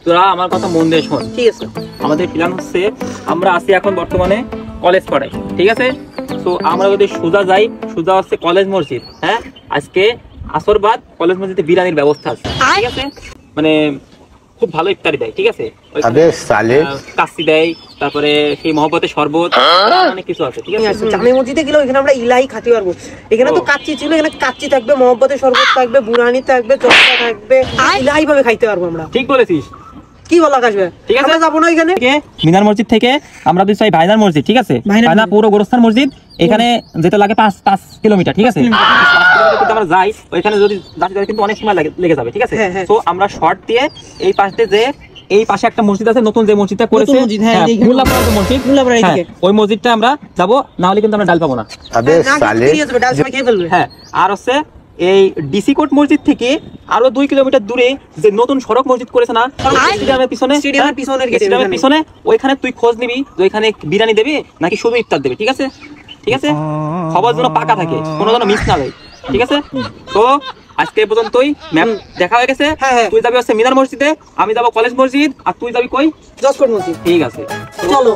তোরা আমার কথা মন দিয়ে শোন। ঠিক আছে, আমাদের প্ল্যান হচ্ছে আমরা আছি এখন বর্তমানে কলেজ পাড়ায়, ঠিক আছে? তো আমরা যদি সোজা যাই, সোজা হচ্ছে কলেজ মসজিদ। হ্যাঁ, আজকে আসর বাদ কলেজ মসজিদে বিরিয়ানির ব্যবস্থা আছে, ঠিক আছে? মানে খুব ভালো ইফতারি দেয়, ঠিক আছে? কাচ্চি দেয়, তারপরে সেই মহব্বতের শরবত, অনেক কিছু আছে, ঠিক আছে? জামে মসজিদে গেলে ওখানে আমরা ইলাহি খেতে পারবো। এখানে তো কাচ্চি ছিল, এখানে কাচ্চি থাকবে, মহব্বতের শরবত থাকবে, বুরানি থাকবে, চটকা থাকবে, ইলাহি ভাবে খাইতে পারবো আমরা। ঠিক বলেছিস। কি বলা কাশবে? ঠিক আছে, যাবো না এখানে মিনার মসজিদ থেকে আমরা যদি চাই ভাইনার মসজিদ, ঠিক আছে? ভাইনা পুরো গোরস্থান মসজিদ এখানে যেতে লাগে 5 কিলোমিটার, ঠিক আছে? আমরা যাই ওইখানে যদি যাতে কিন্তু অনেক সময় লেগে যাবে, ঠিক আছে? তো আমরা শর্ট দিয়ে এই পাশ দিয়ে যে এই পাশে একটা মসজিদ আছে, নতুন যে মসজিদটা করেছে মোল্লাপাড়া মসজিদ, ওই মসজিদটা আমরা যাবো, না হলে কিন্তু আমরা ডাল পাবো না। হ্যাঁ, আর হচ্ছে এই ডিসি কোর্ট মসজিদ থেকে আরো 2 কিলোমিটার দূরে যে নতুন সড়ক মসজিদ করেছে না, স্টেডিয়ামের পিছনে, ওইখানে তুই খোঁজ নিবি যে ওইখানে বিরিয়ানি দেবে নাকি শুধু ইফতার দেবে, ঠিক আছে? ঠিক আছে, সবার জন্য পাকা থাকে, কোনো যেন মিস না হয়, ঠিক আছে? তো আজকে এই পর্যন্তই, ম্যাম দেখা হয়ে গেছে। তুই যাবি হচ্ছে মিনার মসজিদে, আমি যাবো কলেজ মসজিদ, আর তুই যাবি কই? জসকোট মসজিদ। ঠিক আছে, চলো।